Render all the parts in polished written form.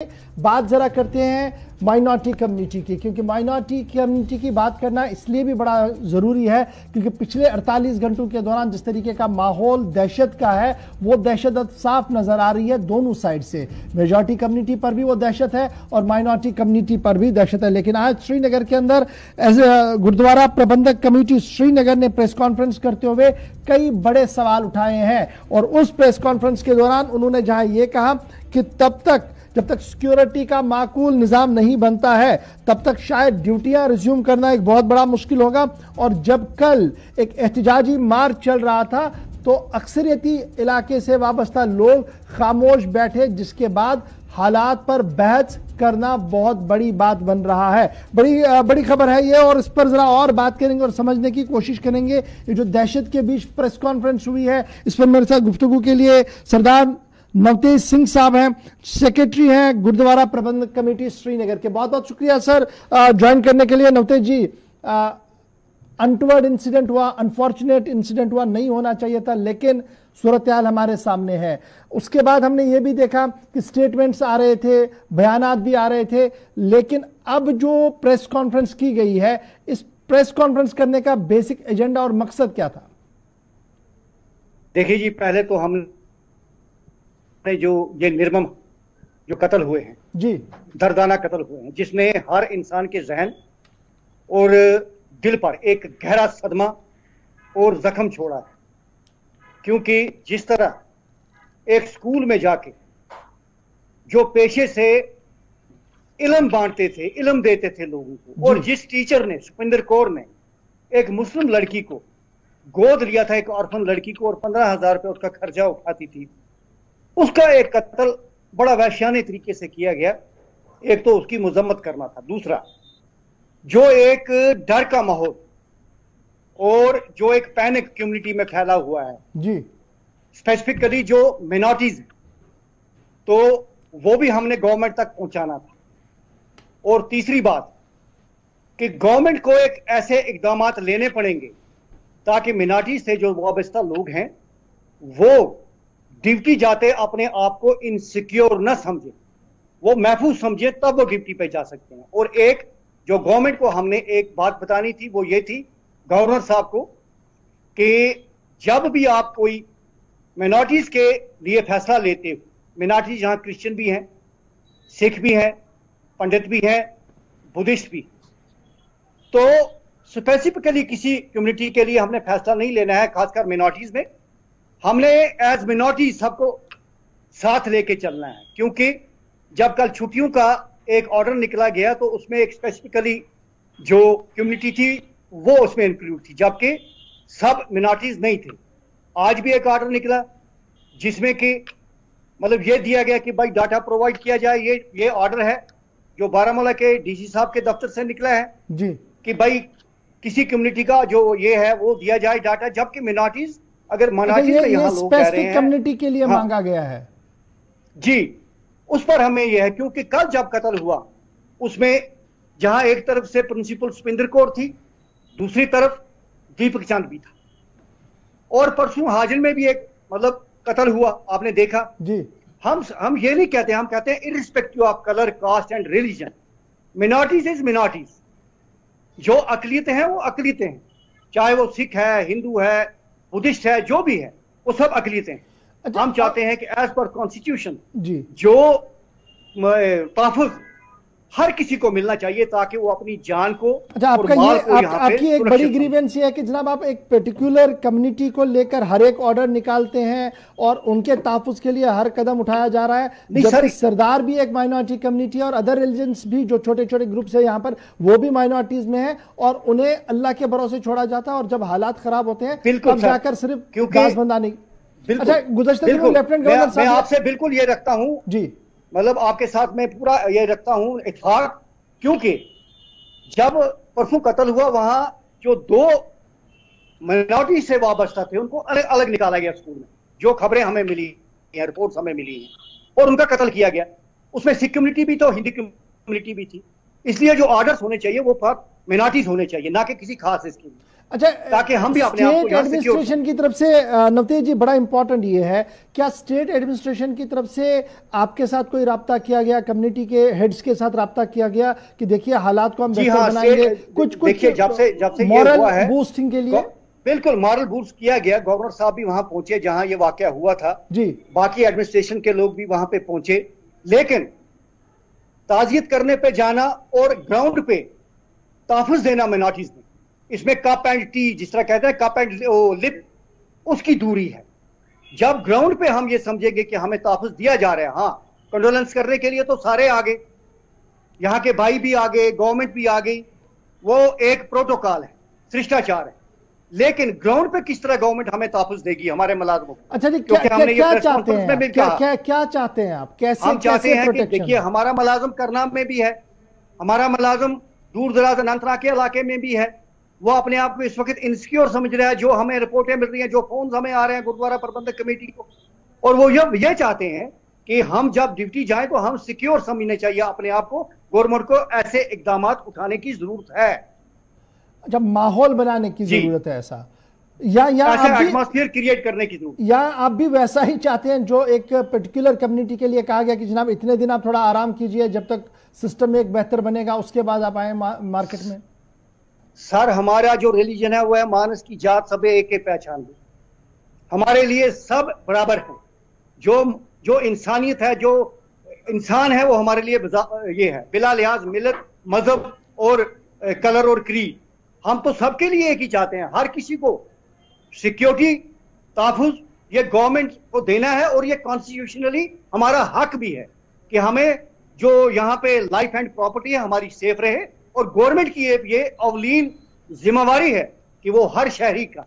बात जरा करते हैं माइनॉरिटी कम्युनिटी की, क्योंकि माइनॉरिटी कम्युनिटी की बात करना इसलिए भी बड़ा ज़रूरी है क्योंकि पिछले 48 घंटों के दौरान जिस तरीके का माहौल दहशत का है वो दहशत अब साफ नजर आ रही है दोनों साइड से। मेजॉरिटी कम्युनिटी पर भी वो दहशत है और माइनॉरिटी कम्युनिटी पर भी दहशत है। लेकिन आज श्रीनगर के अंदर गुरुद्वारा प्रबंधक कमेटी श्रीनगर ने प्रेस कॉन्फ्रेंस करते हुए कई बड़े सवाल उठाए हैं और उस प्रेस कॉन्फ्रेंस के दौरान उन्होंने जहां ये कहा कि जब तक सिक्योरिटी का माकूल निजाम नहीं बनता है तब तक शायद ड्यूटियां रिज्यूम करना एक बहुत बड़ा मुश्किल होगा। और जब कल एक एहतजाजी मार्च चल रहा था तो अक्सरियती इलाके से वाबस्ता लोग खामोश बैठे, जिसके बाद हालात पर बहस करना बहुत बड़ी बात बन रहा है। बड़ी खबर है ये और इस पर जरा और बात करेंगे और समझने की कोशिश करेंगे। ये जो दहशत के बीच प्रेस कॉन्फ्रेंस हुई है इस पर मेरे साथ गुफ्तगू के लिए सरदार नवतेज सिंह साहब हैं, सेक्रेटरी हैं गुरुद्वारा प्रबंधक कमेटी श्रीनगर के। बहुत बहुत शुक्रिया सर ज्वाइन करने के लिए। नवतेज जी, अनटवर्ड इंसिडेंट हुआ, अनफॉर्चुनेट इंसिडेंट हुआ, नहीं होना चाहिए था, लेकिन सूरत हाल हमारे सामने है। उसके बाद हमने ये भी देखा कि स्टेटमेंट्स आ रहे थे, बयानात भी आ रहे थे, लेकिन अब जो प्रेस कॉन्फ्रेंस की गई है, इस प्रेस कॉन्फ्रेंस करने का बेसिक एजेंडा और मकसद क्या था? देखिए जी, पहले तो हम जो ये निर्मम जो कत्ल हुए हैं जी, दर्दाना कत्ल हुए हैं, जिसने हर इंसान के जहन और दिल पर एक गहरा सदमा और जख्म छोड़ा है। क्योंकि जिस तरह एक स्कूल में जाके जो पेशे से इल्म बांटते थे, इल्म देते थे लोगों को, और जिस टीचर ने, सुपिंदर कौर ने एक मुस्लिम लड़की को गोद लिया था, एक ऑर्फन लड़की को, और 15,000 रुपये उसका खर्चा उठाती थी, उसका एक कत्ल बड़ा वैश्यानी तरीके से किया गया। एक तो उसकी मजम्मत करना था, दूसरा जो एक डर का माहौल और जो एक पैनिक कम्युनिटी में फैला हुआ है जी, स्पेसिफिकली जो मिनॉरिटीज, तो वो भी हमने गवर्नमेंट तक पहुंचाना था। और तीसरी बात कि गवर्नमेंट को एक ऐसे इकदाम लेने पड़ेंगे ताकि मिनॉरिटीज से जो वाबस्ता लोग हैं वो ड्यूटी जाते अपने आप को इनसिक्योर न समझे, वो महफूज समझे, तब वो ड्यूटी पे जा सकते हैं। और एक जो गवर्नमेंट को हमने एक बात बतानी थी वो ये थी गवर्नर साहब को कि जब भी आप कोई मिनॉरिटीज के लिए फैसला लेते हो, मिनॉरिटीज जहां क्रिश्चियन भी हैं, सिख भी हैं, पंडित भी हैं, बुद्धिस्ट भी, तो स्पेसिफिकली किसी कम्युनिटी के लिए हमने फैसला नहीं लेना है। खासकर मिनॉरिटीज में हमने एज मिनॉरिटी सबको साथ लेके चलना है। क्योंकि जब कल छुट्टियों का एक ऑर्डर निकला गया तो उसमें एक स्पेसिफिकली जो कम्युनिटी थी वो उसमें इंक्लूड थी, जबकि सब मिनॉरिटीज नहीं थे। आज भी एक ऑर्डर निकला जिसमें कि मतलब ये दिया गया कि भाई डाटा प्रोवाइड किया जाए। ये ऑर्डर है जो बारामूला के डीसी साहब के दफ्तर से निकला है जी, कि भाई किसी कम्युनिटी का जो ये है वो दिया जाए डाटा, जबकि मिनॉरिटीज अगर मिनॉरिटी के यहाँ लोग कह रहे हैं कम्युनिटी के लिए मांगा गया है जी, उस पर हमें यह है। क्योंकि कल जब कत्ल हुआ उसमें जहां एक तरफ से प्रिंसिपल सुपिंदर कौर थी, दूसरी तरफ दीपक चंद भी था, और परसों हाजिर में भी एक मतलब कत्ल हुआ, आपने देखा जी। हम ये नहीं कहते, हम कहते हैं irrespective of colour, caste and religion, minorities is minorities. जो अकलियतें हैं वो अकलियतें हैं, चाहे वो सिख है, हिंदू है, बुद्धिस्ट है, जो भी है, वो सब अकलियतें हैं। अच्छा, हम चाहते हैं कि एज पर कॉन्स्टिट्यूशन जो तहफ़्फ़ुज़ हर किसी को मिलना चाहिए ताकि वो अपनी जान को, अच्छा, आपकी एक बड़ी ग्रीवेंस ये है कि जनाब आप एक पर्टिकुलर कम्युनिटी को लेकर हर एक ऑर्डर निकालते हैं और उनके तहफ़्फ़ुज़ के लिए हर कदम उठाया जा रहा है। जबकि सरदार भी एक माइनॉरिटी कम्युनिटी है और अदर रिलीजन्स भी जो छोटे छोटे ग्रुप्स है यहाँ पर वो भी माइनॉरिटीज में है और उन्हें अल्लाह के भरोसे छोड़ा जाता है और जब हालात खराब होते हैं तब जाकर सिर्फ गाज़बंदानी। अच्छा, गुज़श्ता दिनों लेफ्टिनेंट गवर्नर साहब, मैं आपसे बिल्कुल ये रखता हूँ जी, मतलब आपके साथ मैं पूरा ये रखता हूं इत्तेफाक, क्योंकि जब परसों कत्ल हुआ वहां जो दो मिनॉरिटी से वाबस्ता थे उनको अलग अलग निकाला गया स्कूल में, जो खबरें हमें मिली हैं, रिपोर्ट्स हमें मिली हैं, और उनका कत्ल किया गया। उसमें सिख कम्युनिटी भी तो हिंदी कम्युनिटी भी थी। इसलिए जो ऑर्डर्स होने चाहिए वो फॉर मिनॉरिटीज होने चाहिए, ना कि किसी खास इसके लिए। अच्छा, ताकि हम भी अपने आप को स्टेट एडमिनिस्ट्रेशन की तरफ से नवतेज जी, बड़ा इंपॉर्टेंट ये है, क्या स्टेट एडमिनिस्ट्रेशन की तरफ से आपके साथ कोई राब्ता किया गया, कम्युनिटी के हेड्स के साथ राब्ता किया गया कि देखिए हालात को हम बेहतर बनाएंगे, कुछ देखिए जब से मॉरल बूस्टिंग के लिए? बिल्कुल मॉरल बूस्ट किया गया। गवर्नर साहब भी वहां पहुंचे जहां ये वाकया हुआ था जी, बाकी एडमिनिस्ट्रेशन के लोग भी वहां पे पहुंचे, लेकिन ताजियत करने पे जाना और ग्राउंड पे तहफ़्फ़ुज़ देना मिनॉरिटीज में, इसमें कप एंड टी, जिस तरह कहते हैं कप एंड लिप, उसकी दूरी है। जब ग्राउंड पे हम ये समझेंगे कि हमें तहफ़्फ़ुज़ दिया जा रहा है, हाँ कंडोलेंस करने के लिए तो सारे आ गए, यहाँ के भाई भी आ गए, गवर्नमेंट भी आ गई, वो एक प्रोटोकॉल है, शिष्टाचार है, लेकिन ग्राउंड पे किस तरह गवर्नमेंट हमें तहफ़्फ़ुज़ देगी हमारे मुलाज़िमों को? अच्छा जी, क्या चाहते हैं, क्या चाहते हैं आप? कैसे हम चाहते हैं कि देखिए हमारा मुलाजिम करनाल में भी है, हमारा मुलाजिम दूर दराज अनंतनाग के इलाके में भी है, वो अपने आप को इस वक्त इनसिक्योर समझ रहा है। जो हमें रिपोर्टें मिल रही हैं, जो फोन हमें आ रहे हैं गुरुद्वारा प्रबंधक कमेटी को, और वो ये चाहते हैं कि हम जब ड्यूटी जाएं तो हम सिक्योर समझने चाहिए अपने आप को। गवर्नमेंट को ऐसे इकदाम उठाने की जरूरत है, जब माहौल बनाने की जरूरत है, ऐसा या एटमॉस्फेयर क्रिएट करने की जरूरत, या आप भी वैसा ही चाहते हैं जो एक पर्टिकुलर कम्युनिटी के लिए कहा गया कि जनाब इतने दिन आप थोड़ा आराम कीजिए, जब तक सिस्टम एक बेहतर बनेगा उसके बाद आप आए मार्केट में? सर हमारा जो रिलीजन है वो है मानस की जात सब एक के पहचान दो, हमारे लिए सब बराबर है। जो इंसानियत है, जो इंसान है, वो हमारे लिए ये है, बिला लिहाज मिलत, मजहब और कलर और क्रीड, हम तो सबके लिए एक ही चाहते हैं। हर किसी को सिक्योरिटी, तहफ़्फ़ुज़ ये गवर्नमेंट को देना है, और ये कॉन्स्टिट्यूशनली हमारा हक भी है कि हमें जो यहाँ पे लाइफ एंड प्रॉपर्टी है हमारी सेफ रहे, और गवर्नमेंट की ये अवलीन जिम्मेवारी है कि वो हर शहरी का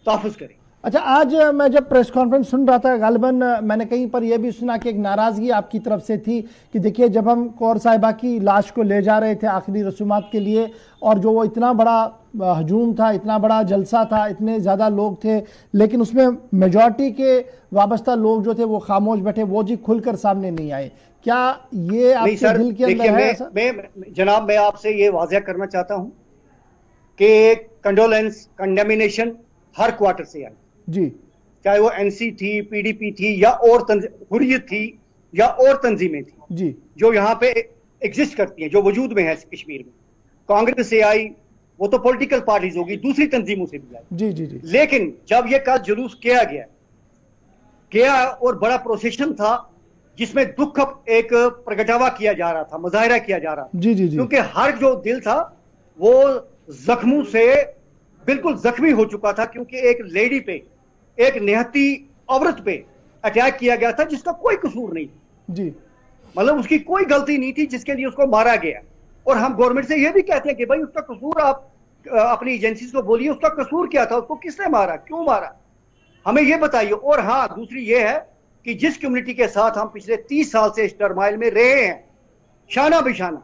तहफ़्फ़ुज़ करे। अच्छा, आज मैं जब प्रेस कॉन्फ्रेंस सुन रहा था, गालिबन मैंने कहीं पर यह भी सुना कि एक नाराजगी आपकी तरफ से थी कि देखिए जब हम कौर साहिबा की लाश को ले जा रहे थे आखिरी रसूमात के लिए, और जो वो इतना बड़ा हजूम था, इतना बड़ा जलसा था, इतने ज़्यादा लोग थे, लेकिन उसमें मेजॉरिटी के वाबस्ता लोग जो थे वो खामोश बैठे, वो जी खुलकर सामने नहीं आए। क्या ये आपके दिल के अंदर है? जनाब मैं आपसे ये वाज़ेह करना चाहता हूँ कि कंडोलेंस, कंडेमिनेशन हर क्वार्टर से आई जी, चाहे वो एनसी थी, पीडीपी थी, या और हुर्रियत थी, या और तंजीमें थी जी, जो यहाँ पे एग्जिस्ट करती हैं, जो वजूद में है कश्मीर में। कांग्रेस से आई, वो तो पॉलिटिकल पार्टीज होगी, दूसरी तंजीमों से भी आई जी जी जी, लेकिन जब ये कल जुलूस किया गया और बड़ा प्रोसेशन था जिसमें दुख एक प्रगटावा किया जा रहा था, मुजाहिरा किया जा रहा था, जी जी जी, क्योंकि हर जो दिल था वो जख्मों से बिल्कुल जख्मी हो चुका था, क्योंकि एक लेडी पे, एक निहत्ती औरत पे अटैक किया गया था जिसका कोई कसूर नहीं जी, मतलब उसकी कोई गलती नहीं थी, जिसके लिए उसको मारा गया। और हम गवर्नमेंट से यह भी कहते हैं कि भाई उसका कसूर आप अपनी एजेंसीज को बोलिए, उसका कसूर क्या था, उसको किसने मारा, क्यों मारा, हमें यह बताइए। और हाँ, दूसरी ये है कि जिस कम्युनिटी के साथ हम पिछले 30 साल से इस टर्माइल में रहे हैं, शाना बिशाना,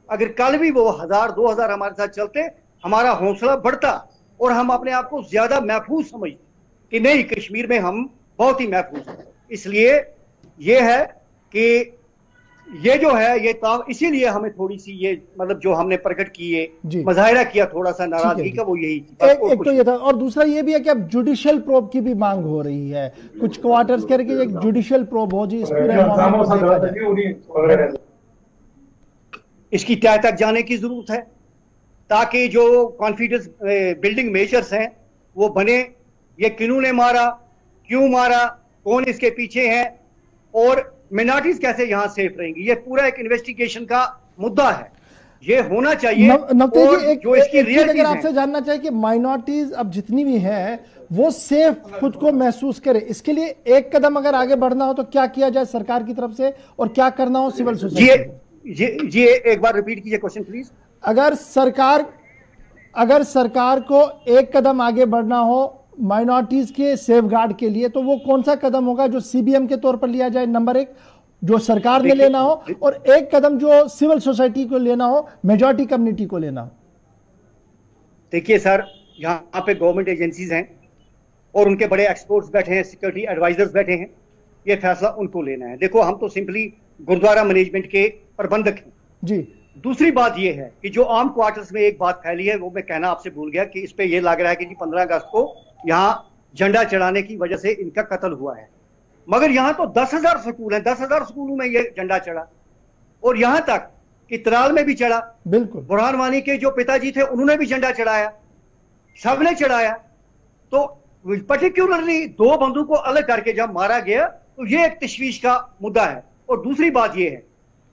अगर कल भी वो 1000-2000 हमारे साथ चलते, हमारा हौसला बढ़ता और हम अपने आप को ज्यादा महफूज समझते कि नहीं, कश्मीर में हम बहुत ही महफूज हैं। इसलिए ये है कि ये जो है ये इसीलिए हमें थोड़ी सी ये मतलब जो हमने प्रकट किए, मुजाहिरा किया थोड़ा सा नाराजगी का, वो यही एक तो ये था, और दूसरा ये भी है कि अब जुडिशियल प्रोब की भी मांग हो रही है, कुछ क्वार्टर्स कह रहे कि एक जुडिशियल प्रोब हो जी, इस पूरे मामले को देखा जाए। इसकी तह तक जाने की जरूरत है ताकि जो कॉन्फिडेंस बिल्डिंग मेजर्स हैं वो बने। ये किन्होंने मारा, क्यों मारा, कौन इसके पीछे है, और मिनॉरिटीज कैसे यहां सेफ रहेंगी, ये पूरा एक इन्वेस्टिगेशन का मुद्दा है, ये होना चाहिए। नवतेज जी, जो इसकी रियलिटी अगर आपसे जानना चाहिए कि माइनॉरिटीज अब जितनी भी हैं वो सेफ खुद को महसूस करे, इसके लिए एक कदम अगर आगे बढ़ना हो तो क्या किया जाए सरकार की तरफ से, और क्या करना हो सिविल सोसाइटी? जी एक बार रिपीट कीजिए क्वेश्चन प्लीज। अगर सरकार को एक कदम आगे बढ़ना हो माइनॉरिटीज के सेफगार्ड के लिए, तो वो कौन सा कदम होगा जो सीबीएम के तौर पर लिया जाए, नंबर एक जो सरकार ने लेना हो, और एक कदम जो सिविल सोसाइटी को लेना हो, मेजॉरिटी कम्युनिटी को लेना हो? देखिए सर, यहाँ पे गवर्नमेंट एजेंसीज हैं और उनके बड़े एक्सपर्ट्स बैठे हैं, सिक्योरिटी एडवाइजर्स बैठे हैं, ये फैसला उनको लेना है। देखो हम तो सिंपली गुरुद्वारा मैनेजमेंट के प्रबंधक हैं जी, दूसरी बात यह है कि जो आर्म क्वार्टर्स में एक बात फैली है, वो मैं कहना आपसे भूल गया कि इस पे ये लग रहा है कि जी 15 अगस्त को यहां झंडा चढ़ाने की वजह से इनका कत्ल हुआ है। मगर यहां तो 10,000 स्कूल हैं, 10,000 स्कूलों में ये झंडा चढ़ा, और यहां तक कि त्राल में भी चढ़ा। बिल्कुल, बुरहान वानी के जो पिताजी थे उन्होंने भी झंडा चढ़ाया, सबने चढ़ाया। तो पर्टिकुलरली दो बंदों को अलग करके जब मारा गया तो ये एक तशवीश का मुद्दा है। और दूसरी बात ये है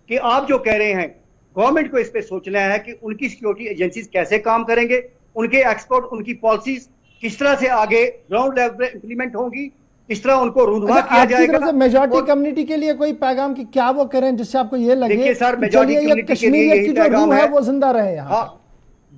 कि आप जो कह रहे हैं, गवर्नमेंट को इस पे सोचना है कि उनकी सिक्योरिटी एजेंसीज कैसे काम करेंगे, उनके एक्सपर्ट, उनकी पॉलिसीज किस तरह से आगे ग्राउंड लेवल पे इंप्लीमेंट होंगी, किस तरह उनको रूनवा किया जाएगा। मेजॉरिटी कम्युनिटी के लिए कोई पैगाम कि क्या वो करें जिससे आपको ये लगे सर मेजॉरिटी कम्युनिटी के लिए यही पैगाम है, वो जिंदा रहे यहाँ। हाँ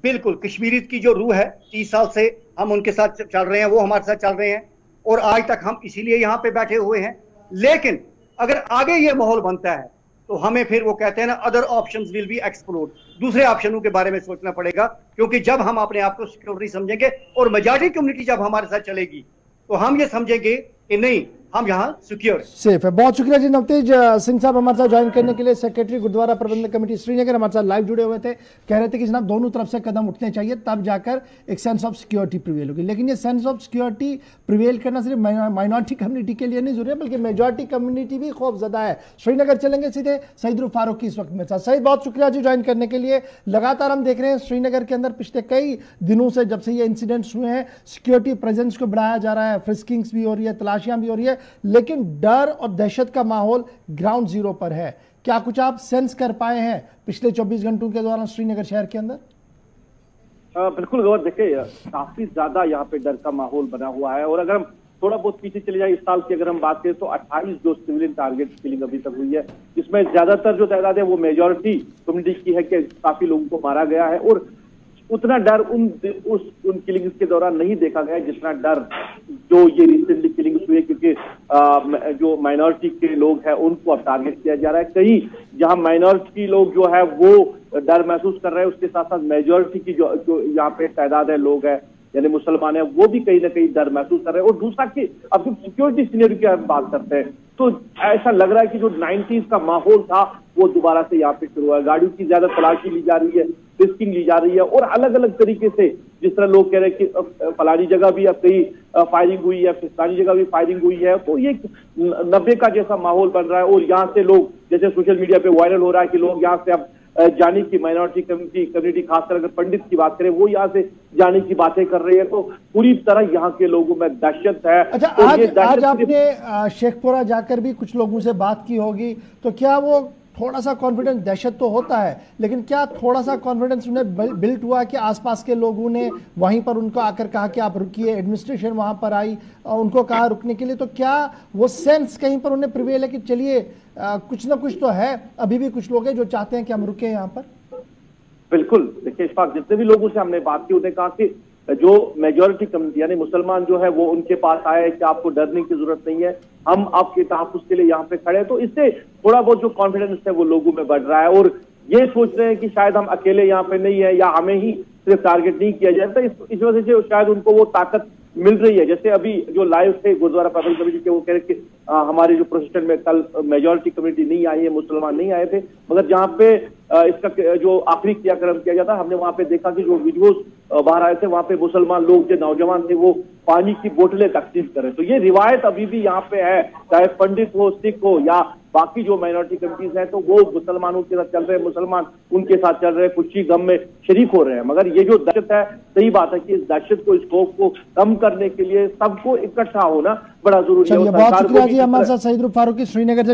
बिल्कुल, कश्मीरियत की जो रूह है, 30 साल से हम उनके साथ चल रहे हैं, वो हमारे साथ चल रहे हैं और आज तक हम इसीलिए यहाँ पे बैठे हुए हैं। लेकिन अगर आगे ये माहौल बनता है तो हमें फिर वो कहते हैं ना, other options will be explored, दूसरे ऑप्शनों के बारे में सोचना पड़ेगा। क्योंकि जब हम अपने आप को सिक्योर नहीं समझेंगे और मेजॉरिटी कम्युनिटी जब हमारे साथ चलेगी तो हम ये समझेंगे कि नहीं, हम यहाँ सिक्योर सेफ है। बहुत शुक्रिया जी नवतेज सिंह साहब हमारे साथ ज्वाइन करने के लिए। सेक्रेटरी गुरुद्वारा प्रबंधक कमेटी श्रीनगर हमारे साथ लाइव जुड़े हुए थे, कह रहे थे कि जनाब दोनों तरफ से कदम उठने चाहिए तब जाकर एक सेंस ऑफ सिक्योरिटी प्रिवेल होगी। लेकिन ये सेंस ऑफ सिक्योरिटी प्रिवेल करना सिर्फ माइनॉरिटी कम्युनिटी के लिए नहीं जरूरी है, बल्कि मेजॉरिटी कम्युनिटी भी खौफजदा है। श्रीनगर चलेंगे सीधे सईद फारूकी इस वक्त मेरे साथ। सईद बहुत शुक्रिया जी ज्वाइन करने के लिए। लगातार हम देख रहे हैं श्रीनगर के अंदर पिछले कई दिनों से जब से ये इंसिडेंट्स हुए हैं, सिक्योरिटी प्रेजेंस को बढ़ाया जा रहा है, फ्रिस्किंग्स भी हो रही है, तलाशियां भी हो रही है, लेकिन डर और दहशत का माहौल ग्राउंड जीरो पर है। क्या कुछ आप सेंस कर पाए हैं पिछले 24 घंटों के दौरान श्रीनगर शहर के अंदर? बिल्कुल गौर, देखिए काफी ज्यादा यहाँ पे डर का माहौल बना हुआ है। और अगर हम थोड़ा बहुत पीछे चले जाए, इस साल की अगर हम बात करें तो 28 जो सिविलियन टारगेट किलिंग अभी तक हुई है, इसमें ज्यादातर जो तादाद है वो मेजॉरिटी कम्युनिटी की है कि काफी लोगों को मारा गया है। और उतना डर उन किलिंग्स के दौरान नहीं देखा गया जितना डर जो ये रिसेंटली किलिंग्स हुए, क्योंकि जो माइनॉरिटी के लोग हैं उनको अब टारगेट किया जा रहा है। कहीं जहां माइनॉरिटी लोग जो है वो डर महसूस कर रहे हैं, उसके साथ साथ मेजॉरिटी की जो यहाँ पे तादाद है लोग है यानी मुसलमान है, वो भी कहीं ना कहीं डर महसूस कर रहे हैं। और दूसरा कि अब जब सिक्योरिटी सीनियर की हम बात करते हैं तो ऐसा लग रहा है कि जो 90s का माहौल था वो दोबारा से यहाँ पे शुरू हुआ है। गाड़ियों की ज्यादा तलाशी ली जा रही है, रिस्किंग ली जा रही है, और अलग अलग तरीके से जिस तरह लोग कह रहे हैं कि फलानी जगह भी अब कहीं फायरिंग हुई है, फिस्तानी जगह भी फायरिंग हुई है, तो ये 90 का जैसा माहौल बन रहा है। और यहाँ से लोग, जैसे सोशल मीडिया पे वायरल हो रहा है कि लोग यहाँ से अब जाने की माइनॉरिटी कम्युनिटी खासकर अगर पंडित की बात करें वो यहाँ से जाने की बातें कर रही है, तो पूरी तरह यहाँ के लोगों में दहशत है। अच्छा, आज आपने शेखपुरा जाकर भी कुछ लोगों से बात की होगी, तो क्या वो थोड़ा सा कॉन्फिडेंस, दहशत तो होता है लेकिन क्या थोड़ा सा कॉन्फिडेंस उन्हें बिल्ट हुआ कि आसपास के लोगों ने वहीं पर उनको आकर कहा कि आप रुकिए, एडमिनिस्ट्रेशन वहां पर आई और उनको कहा रुकने के लिए, तो क्या वो सेंस कहीं पर उन्हें प्रिवेल है कि चलिए कुछ ना कुछ तो है, अभी भी कुछ लोग हैं जो चाहते हैं कि हम रुके यहाँ पर? बिल्कुल, देखिए इशफाक, जितने भी लोगों से हमने बात की उन्हें कहा कि जो मेजॉरिटी कम्युनिटी यानी मुसलमान जो है वो उनके पास आए कि आपको डरने की जरूरत नहीं है, हम आपके तहफ़्फ़ुज़ के लिए यहाँ पे खड़े हैं। तो इससे थोड़ा बहुत जो कॉन्फिडेंस है वो लोगों में बढ़ रहा है और ये सोच रहे हैं कि शायद हम अकेले यहाँ पे नहीं है या हमें ही सिर्फ टारगेट नहीं किया जाए। तो इस वजह से शायद उनको वो ताकत मिल रही है। जैसे अभी जो लाइव थे गुरुद्वारा प्रबंधक कमेटी के, वो कह रहे कि हमारे जो प्रोसेशन में कल मेजॉरिटी कम्युनिटी नहीं आई है, मुसलमान नहीं आए थे, मगर जहाँ पे इसका जो आखिरी क्रियाक्रम किया जाता हमने वहां पे देखा कि जो वीडियोस बाहर आए थे वहां पे मुसलमान लोग जो नौजवान थे वो पानी की बोतलें तकसीम कर रहे। तो ये रिवायत अभी भी यहाँ पे है, चाहे पंडित हो, सिख हो या बाकी जो माइनॉरिटी कम्युनिटीज हैं, तो वो मुसलमानों के साथ चल रहे हैं, मुसलमान उनके साथ चल रहे हैं, खुशी गम में शरीक हो रहे हैं। मगर ये जो दहशत है, सही बात है कि इस दहशत को, इस खौफ को कम करने के लिए सबको इकट्ठा होना बड़ा जरूरी है। बहुत शुक्रिया जी, हमारे साथ सईद फारूकी श्रीनगर से